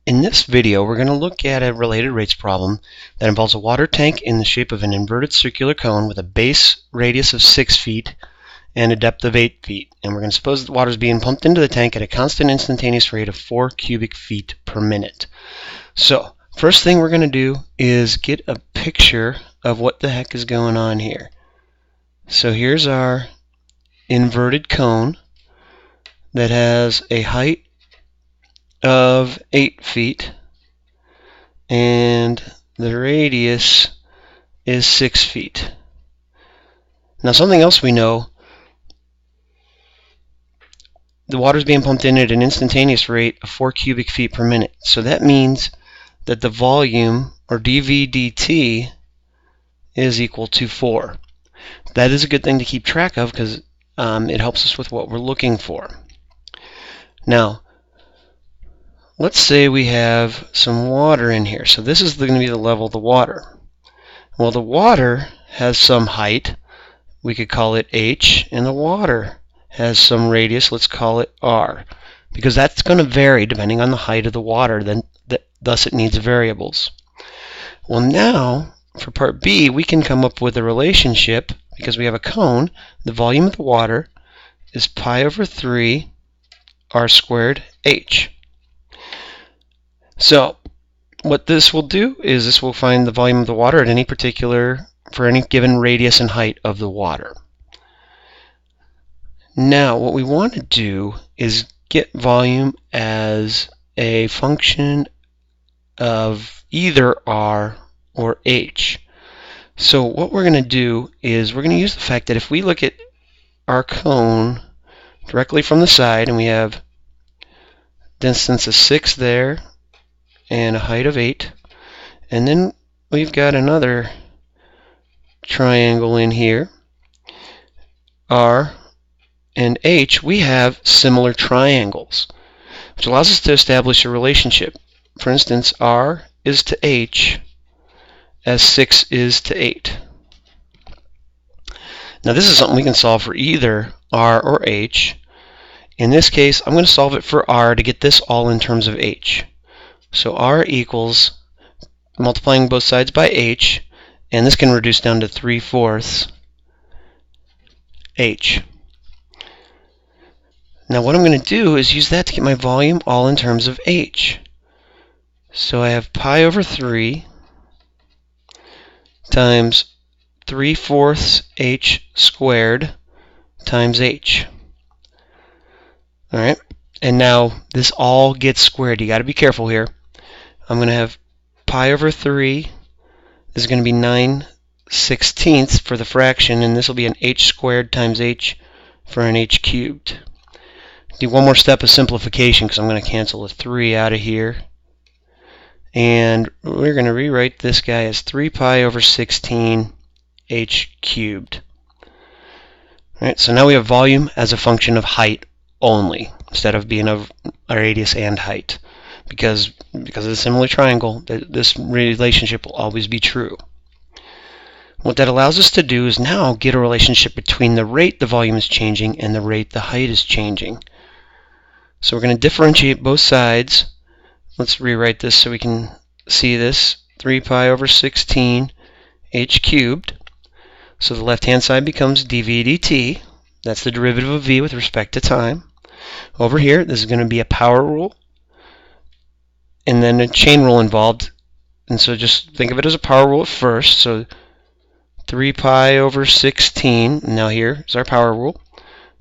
In this video, we're going to look at a related rates problem that involves a water tank in the shape of an inverted circular cone with a base radius of 6 feet and a depth of 8 feet. And we're going to suppose that water is being pumped into the tank at a constant instantaneous rate of 4 cubic feet per minute. So, first thing we're going to do is get a picture of what the heck is going on here. So here's our inverted cone that has a height of 8 feet and the radius is 6 feet. Now something else we know, the water is being pumped in at an instantaneous rate of 4 cubic feet per minute. So that means that the volume, or dV dt, is equal to 4. That is a good thing to keep track of because it helps us with what we're looking for. Now, let's say we have some water in here. So this is going to be the level of the water. Well, the water has some height. We could call it h, and the water has some radius. Let's call it r, because that's going to vary depending on the height of the water. Thus, it needs variables. Well, now for part B, we can come up with a relationship because we have a cone. The volume of the water is pi over 3 r squared h. So what this will do is this will find the volume of the water at any particular, for any given radius and height of the water. Now what we want to do is get volume as a function of either r or h. So what we're going to do is we're going to use the fact that if we look at our cone directly from the side, and we have distance of 6 there and a height of 8, and then we've got another triangle in here, r and h, we have similar triangles, which allows us to establish a relationship. For instance, r is to h as 6 is to 8. Now this is something we can solve for either r or h. In this case, I'm going to solve it for r to get this all in terms of h. So r equals multiplying both sides by h, and this can reduce down to 3/4 h. Now what I'm going to do is use that to get my volume all in terms of h. So I have pi over 3 times 3/4 h squared times h. Alright, and now this all gets squared. You got to be careful here. I'm going to have pi over 3. This is going to be 9/16 for the fraction, and this will be an h squared times h for an h cubed. Do one more step of simplification because I'm going to cancel a 3 out of here. And we're going to rewrite this guy as 3 pi over 16 h cubed. Alright, so now we have volume as a function of height only, instead of being of a radius and height. Because of the similar triangle, this relationship will always be true. What that allows us to do is now get a relationship between the rate the volume is changing and the rate the height is changing. So we're going to differentiate both sides. Let's rewrite this so we can see this. 3 pi over 16 h cubed. So the left hand side becomes dV dt. That's the derivative of v with respect to time. Over here, this is going to be a power rule, and then a chain rule involved. And so just think of it as a power rule at first. So 3 pi over 16, now here is our power rule,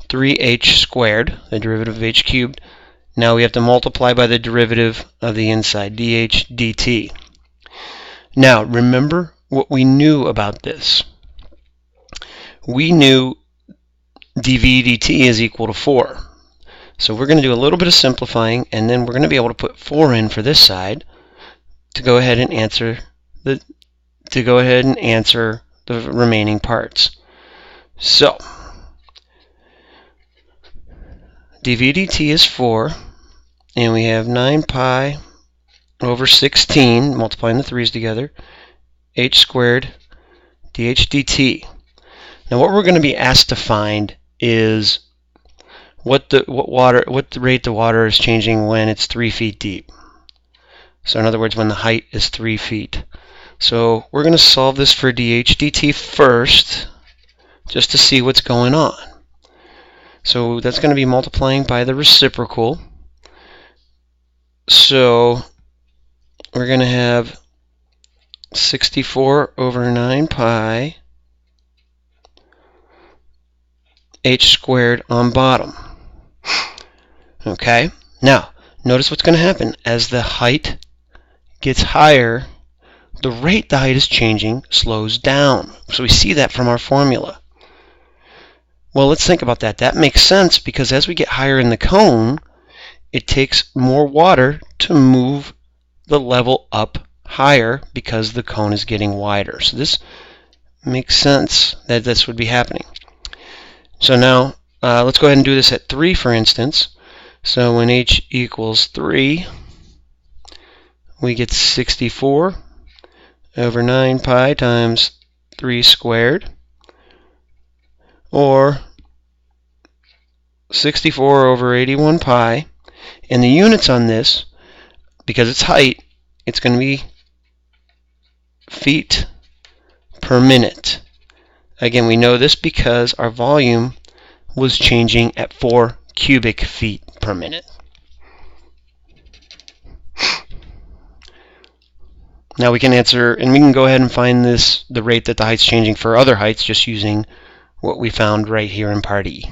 3h squared, the derivative of h cubed. Now we have to multiply by the derivative of the inside, dh dt. Now remember what we knew about this. We knew dV dt is equal to 4. So we're going to do a little bit of simplifying, and then we're going to be able to put 4 in for this side to go ahead and answer the remaining parts. So dV dt is 4, and we have 9 pi over 16, multiplying the 3's together, h squared dh dt. Now what we're going to be asked to find is what the rate the water is changing when it's 3 feet deep. So in other words, when the height is 3 feet. So we're going to solve this for dh dt first, just to see what's going on. So that's going to be multiplying by the reciprocal. So we're going to have 64 over 9 pi h squared on bottom. Okay, now notice what's going to happen. As the height gets higher, the rate the height is changing slows down. So we see that from our formula. Well, let's think about that. That makes sense because as we get higher in the cone, it takes more water to move the level up higher because the cone is getting wider. So this makes sense that this would be happening. So now let's go ahead and do this at 3, for instance. So when h equals 3, we get 64 over 9 pi times 3 squared, or 64 over 81 pi. And the units on this, because it's height, it's going to be feet per minute. Again, we know this because our volume was changing at 4 cubic feet per minute. Now we can answer, and we can go ahead and find the rate that the height's changing for other heights just using what we found right here in part E.